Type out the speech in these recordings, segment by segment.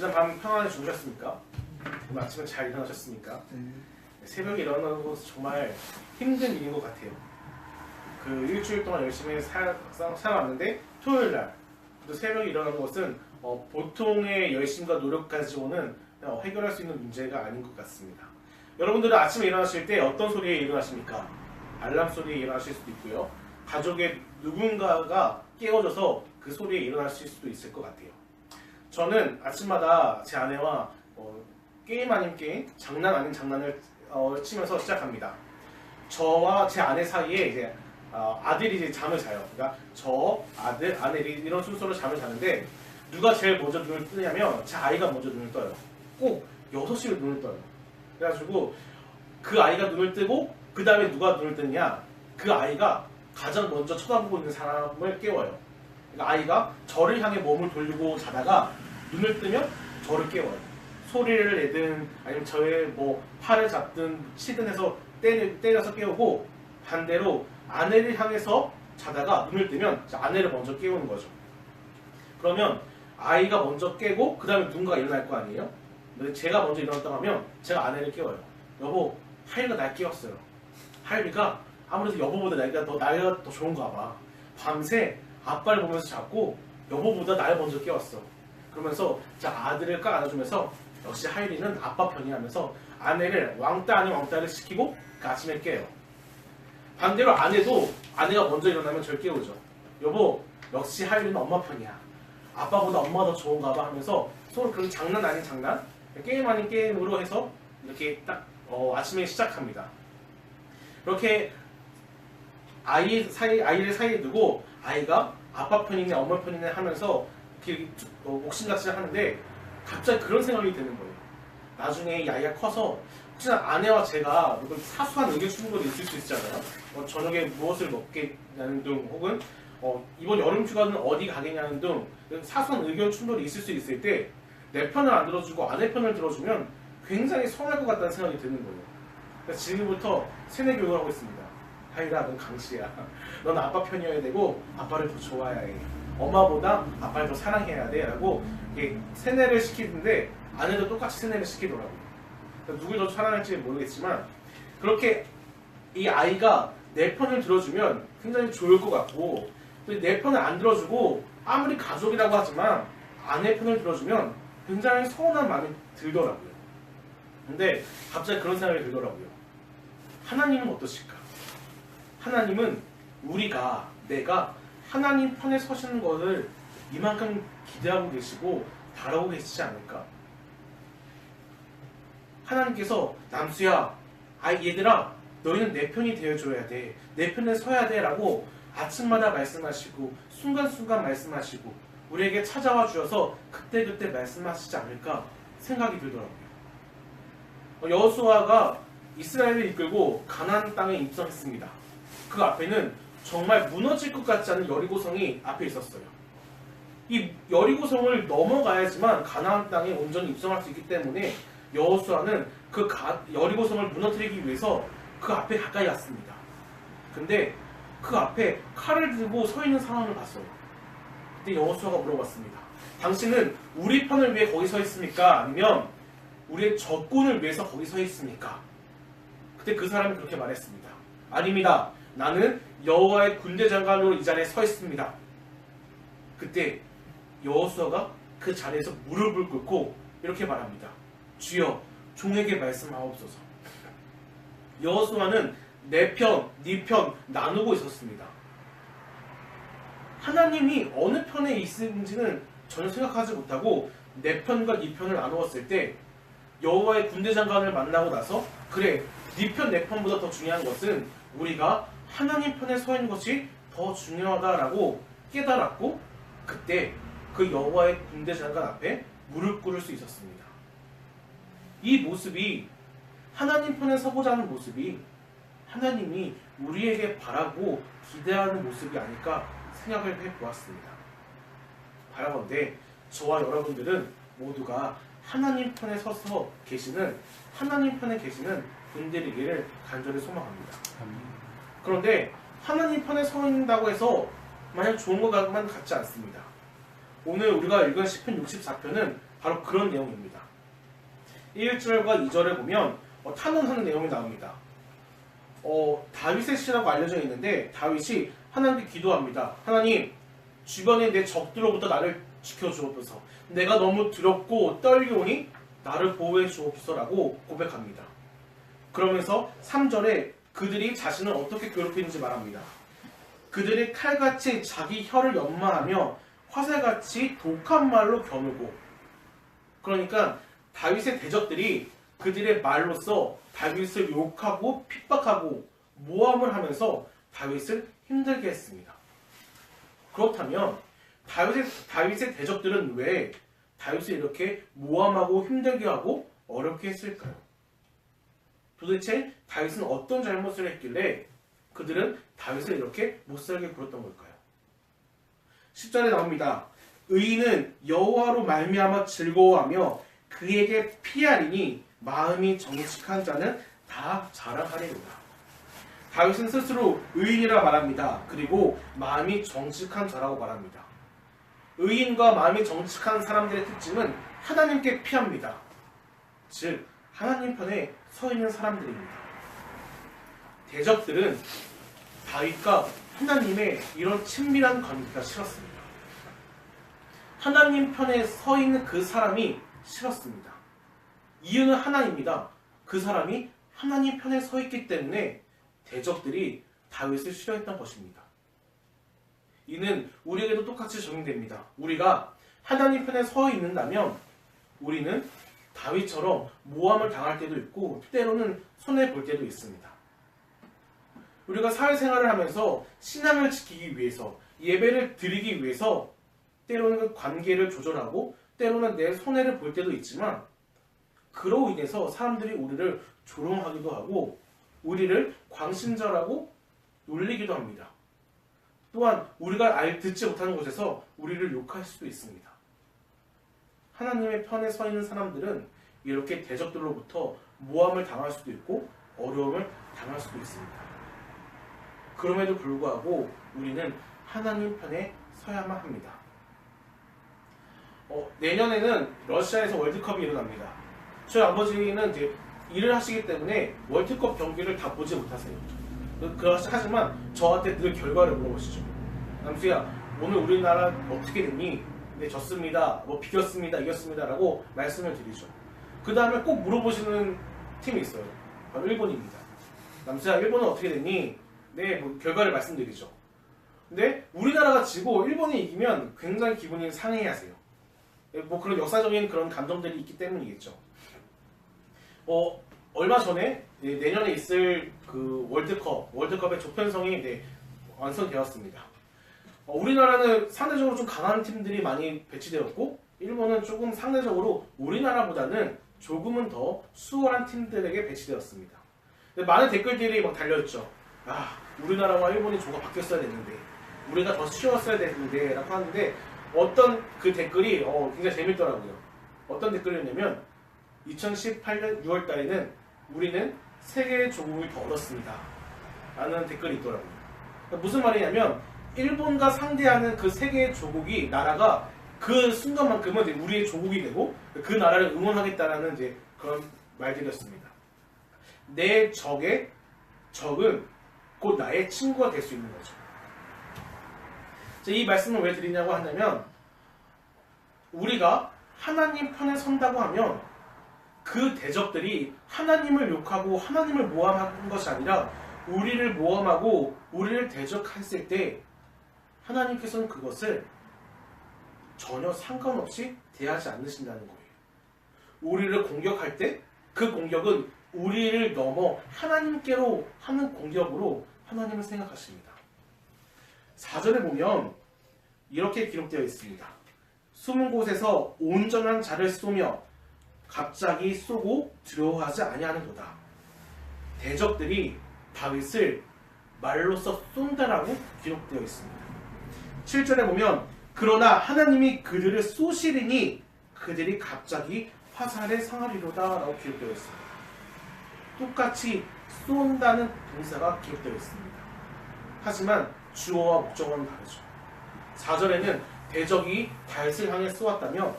지난 밤 평안히 주무셨습니까? 오늘 아침에 잘 일어나셨습니까? 새벽에 일어나는 것은 정말 힘든 일인 것 같아요. 그 일주일 동안 열심히 살아왔는데 토요일 날 또 새벽에 일어나는 것은 보통의 열심과 노력 가지고는 해결할 수 있는 문제가 아닌 것 같습니다. 여러분들은 아침에 일어나실 때 어떤 소리에 일어나십니까? 알람 소리에 일어나실 수도 있고요. 가족의 누군가가 깨워줘서 그 소리에 일어나실 수도 있을 것 같아요. 저는 아침마다 제 아내와 게임 아닌 게임, 장난 아닌 장난을 치면서 시작합니다. 저와 제 아내 사이에 이제 아들이 이제 잠을 자요. 그러니까 저, 아들, 아내 이런 순서로 잠을 자는데 누가 제일 먼저 눈을 뜨냐면 제 아이가 먼저 눈을 떠요. 꼭 6시에 눈을 떠요. 그래가지고 그 아이가 눈을 뜨고 그 다음에 누가 눈을 뜨냐, 그 아이가 가장 먼저 쳐다보고 있는 사람을 깨워요. 그러니까 아이가 저를 향해 몸을 돌리고 자다가 눈을 뜨면 저를 깨워요. 소리를 내든 아니면 저의 뭐 팔을 잡든 치든 해서 때려서 깨우고, 반대로 아내를 향해서 자다가 눈을 뜨면 아내를 먼저 깨우는 거죠. 그러면 아이가 먼저 깨고 그 다음에 누군가가 일어날 거 아니에요? 근데 제가 먼저 일어났다고 하면 제가 아내를 깨워요. 여보, 하율이가 날 깨웠어요. 하율이가 아무래도 여보보다 나이가 더 좋은가 봐. 밤새 아빠를 보면서 자고 여보보다 날 먼저 깨웠어. 그러면서 제 아들을 꽉 안아주면서 역시 하율이는 아빠 편이 하면서 아내를 왕따 아닌 왕따를 시키고 그 아침에 깨요. 반대로 아내도 아내가 먼저 일어나면 저를 깨우죠. 여보, 역시 하율이는 엄마 편이야. 아빠보다 엄마가 더 좋은가 봐 하면서 서로 그런 장난 아닌 장난, 게임 아닌 게임으로 해서 이렇게 딱 아침에 시작합니다. 그렇게 아이를 사이에 두고 아이가 아빠 편이냐 엄마 편이냐 하면서 이렇게 옥신각신 하는데 갑자기 그런 생각이 드는 거예요. 나중에 이 아이가 커서 혹시나 아내와 제가 사소한 의견 충돌이 있을 수 있잖아요. 저녁에 무엇을 먹겠냐는 등, 혹은 이번 여름 휴가는 어디 가겠냐는 등 사소한 의견 충돌이 있을 때 내 편을 안 들어주고 아내 편을 들어주면 굉장히 서운할 것 같다는 생각이 드는 거예요. 그래서 지금부터 세뇌 교육을 하고 있습니다. 하율아, 넌 강씨야. 넌 아빠 편이어야 되고 아빠를 더 좋아해야 해. 엄마보다 아빠를 더 사랑해야 돼 라고 세뇌를 시키는데 아내도 똑같이 세뇌를 시키더라고요. 누굴 더 사랑할지 모르겠지만 그렇게 이 아이가 내 편을 들어주면 굉장히 좋을 것 같고, 또 내 편을 안 들어주고 아무리 가족이라고 하지만 아내 편을 들어주면 굉장히 서운한 마음이 들더라고요. 근데 갑자기 그런 생각이 들더라고요. 하나님은 어떠실까? 하나님은 내가 하나님 편에 서시는 것을 이만큼 기대하고 계시고 바라고 계시지 않을까? 하나님께서 남수야, 얘들아, 너희는 내 편이 되어줘야 돼. 내 편에 서야 돼 라고 아침마다 말씀하시고 순간순간 말씀하시고 우리에게 찾아와 주셔서 그때그때 말씀하시지 않을까 생각이 들더라고요. 여호수아가 이스라엘을 이끌고 가나안 땅에 입성했습니다. 그 앞에는 정말 무너질 것 같지 않은 여리고성이 앞에 있었어요. 이 여리고성을 넘어가야지만 가나안 땅에 온전히 입성할 수 있기 때문에 여호수아는 그 여리고성을 무너뜨리기 위해서 그 앞에 가까이 갔습니다. 근데 그 앞에 칼을 들고 서 있는 사람을 봤어요. 그때 여호수아가 물어봤습니다. 당신은 우리 편을 위해 거기 서 있습니까? 아니면 우리의 적군을 위해서 거기 서 있습니까? 그때 그 사람이 그렇게 말했습니다. 아닙니다. 나는 여호와의 군대 장관으로 이 자리에 서 있습니다. 그때 여호수아가 그 자리에서 무릎을 꿇고 이렇게 말합니다. 주여, 종에게 말씀하옵소서. 여호수아는 내 편, 네 편 나누고 있었습니다. 하나님이 어느 편에 있는지는 전혀 생각하지 못하고 내 편과 네 편을 나누었을 때 여호와의 군대 장관을 만나고 나서 그래, 네 편, 내 편보다 더 중요한 것은 우리가 하나님 편에 서 있는 것이 더 중요하다라고 깨달았고, 그때 그 여호와의 군대 장관 앞에 무릎 꿇을 수 있었습니다. 이 모습이, 하나님 편에 서고자 하는 모습이 하나님이 우리에게 바라고 기대하는 모습이 아닐까 생각을 해보았습니다. 바라건대 저와 여러분들은 모두가 하나님 편에 서서 계시는, 하나님 편에 계시는 분들이기를 간절히 소망합니다. 그런데 하나님 편에 서 있다고 해서 마냥 좋은 것만 같지 않습니다. 오늘 우리가 읽은 시편 64편은 바로 그런 내용입니다. 1절과 2절에 보면 탄원하는 내용이 나옵니다. 다윗의 시라고 알려져 있는데 다윗이 하나님께 기도합니다. 하나님, 주변에 내 적들로부터 나를 지켜주옵소서. 내가 너무 두렵고 떨리오니 나를 보호해 주옵소서라고 고백합니다. 그러면서 3절에 그들이 자신을 어떻게 괴롭히는지 말합니다. 그들이 칼같이 자기 혀를 연마하며 화살같이 독한 말로 겨누고, 그러니까 다윗의 대적들이 그들의 말로써 다윗을 욕하고 핍박하고 모함을 하면서 다윗을 힘들게 했습니다. 그렇다면 다윗의 대적들은 왜 다윗을 이렇게 모함하고 힘들게 하고 어렵게 했을까요? 도대체 다윗은 어떤 잘못을 했길래 그들은 다윗을 이렇게 못살게 굴었던 걸까요? 10절에 나옵니다. 의인은 여호와로 말미암아 즐거워하며 그에게 피하리니 마음이 정직한 자는 다 자랑하리로다. 다윗은 스스로 의인이라 말합니다. 그리고 마음이 정직한 자라고 말합니다. 의인과 마음이 정직한 사람들의 특징은 하나님께 피합니다. 즉 하나님 편에 서 있는 사람들입니다. 대적들은 다윗과 하나님의 이런 친밀한 관계가 싫었습니다. 하나님 편에 서 있는 그 사람이 싫었습니다. 이유는 하나입니다. 그 사람이 하나님 편에 서 있기 때문에 대적들이 다윗을 싫어했던 것입니다. 이는 우리에게도 똑같이 적용됩니다. 우리가 하나님 편에 서 있는다면 우리는 다윗처럼 모함을 당할 때도 있고 때로는 손해볼 때도 있습니다. 우리가 사회생활을 하면서 신앙을 지키기 위해서, 예배를 드리기 위해서 때로는 그 관계를 조절하고 때로는 내 손해를 볼 때도 있지만, 그로 인해서 사람들이 우리를 조롱하기도 하고 우리를 광신자라고 놀리기도 합니다. 또한 우리가 듣지 못하는 곳에서 우리를 욕할 수도 있습니다. 하나님의 편에 서 있는 사람들은 이렇게 대적들로부터 모함을 당할 수도 있고 어려움을 당할 수도 있습니다. 그럼에도 불구하고 우리는 하나님 편에 서야만 합니다. 내년에는 러시아에서 월드컵이 일어납니다. 저희 아버지는 이제 일을 하시기 때문에 월드컵 경기를 다 보지 못하세요. 하지만 저한테 늘 결과를 물어보시죠. 남수야, 오늘 우리나라 어떻게 됐니? 네, 졌습니다. 비겼습니다. 이겼습니다. 라고 말씀을 드리죠. 그 다음에 꼭 물어보시는 팀이 있어요. 바로 일본입니다. 남수야, 일본은 어떻게 됐니? 네, 결과를 말씀드리죠. 근데 우리나라가 지고 일본이 이기면 굉장히 기분이 상해하세요. 그런 역사적인 그런 감정들이 있기 때문이겠죠. 얼마 전에 내년에 있을 그 월드컵의 조편성이 완성되었습니다. 우리나라는 상대적으로 좀 강한 팀들이 많이 배치되었고, 일본은 조금 상대적으로 우리나라보다는 조금은 더 수월한 팀들에게 배치되었습니다. 많은 댓글들이 막 달려있죠. 우리나라와 일본이 조가 바뀌었어야 됐는데, 우리가 더 쉬웠어야 됐는데 라고 하는데, 어떤 그 댓글이 굉장히 재밌더라고요. 어떤 댓글이었냐면 2018년 6월달에는 우리는 3개의 조국을 더 얻었습니다 라는 댓글이 있더라고요. 무슨 말이냐면 일본과 상대하는 그 3개의 조국이, 나라가 그 순간만큼은 우리의 조국이 되고 그 나라를 응원하겠다라는 그런 말들이었습니다. 내 적은 곧 나의 친구가 될 수 있는 거죠. 이 말씀을 왜 드리냐고 한다면, 우리가 하나님 편에 선다고 하면 그 대적들이 하나님을 욕하고 하나님을 모함한 것이 아니라 우리를 모함하고 우리를 대적했을 때 하나님께서는 그것을 전혀 상관없이 대하지 않으신다는 거예요. 우리를 공격할 때 그 공격은 우리를 넘어 하나님께로 하는 공격으로 하나님을 생각하십니다. 4절에 보면 이렇게 기록되어 있습니다. 숨은 곳에서 온전한 자를 쏘며 갑자기 쏘고 두려워하지 아니하는도다. 대적들이 다윗을 말로써 쏜다라고 기록되어 있습니다. 7절에 보면 그러나 하나님이 그들을 쏘시리니 그들이 갑자기 화살에 상하리로다 라고 기록되어 있습니다. 똑같이 쏜다는 동사가 기록되어 있습니다. 하지만 주어와 목적어는 다르죠. 4절에는 대적이 다윗을 향해 쏘았다면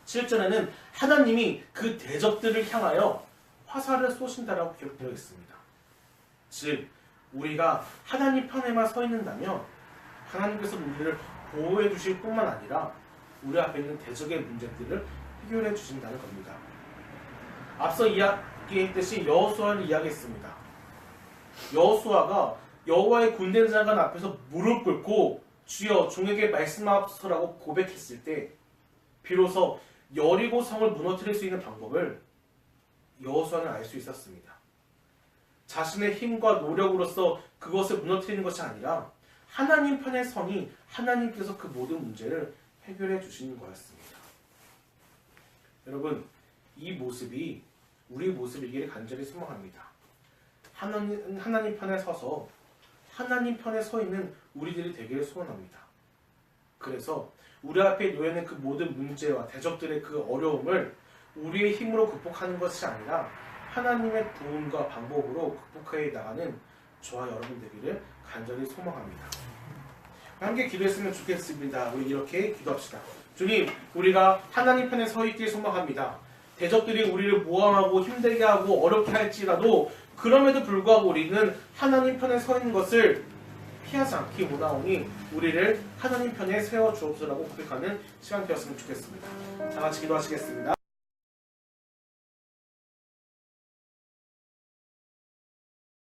7절에는 하나님이 그 대적들을 향하여 화살을 쏘신다라고 기록되어 있습니다. 즉 우리가 하나님 편에만 서 있는다면 하나님께서 우리를 보호해 주실 뿐만 아니라 우리 앞에 있는 대적의 문제들을 해결해 주신다는 겁니다. 앞서 이야기했듯이 여호수아를 이야기했습니다. 여호수아가 여호와의 군대 장관 앞에서 무릎 꿇고 주여 종에게 말씀하소서라고 고백했을 때 비로소 여리고 성을 무너뜨릴 수 있는 방법을 여호수아는 알 수 있었습니다. 자신의 힘과 노력으로서 그것을 무너뜨리는 것이 아니라 하나님 편에 서니 하나님께서 그 모든 문제를 해결해 주시는 거였습니다. 여러분, 이 모습이 우리 모습이기를 간절히 소망합니다. 하나님 편에 서서 하나님 편에 서 있는 우리들이 되기를 소원합니다. 그래서 우리 앞에 놓여있는 그 모든 문제와 대적들의 그 어려움을 우리의 힘으로 극복하는 것이 아니라 하나님의 도움과 방법으로 극복해 나가는 저와 여러분 되기를 간절히 소망합니다. 함께 기도했으면 좋겠습니다. 우리 이렇게 기도합시다. 주님, 우리가 하나님 편에 서 있길 소망합니다. 대적들이 우리를 모함하고 힘들게 하고 어렵게 할지라도 그럼에도 불구하고 우리는 하나님 편에 서 있는 것을 피하지 않기 원하오니 우리를 하나님 편에 세워 주옵소서라고 고백하는 시간 되었으면 좋겠습니다. 다 같이 기도하시겠습니다.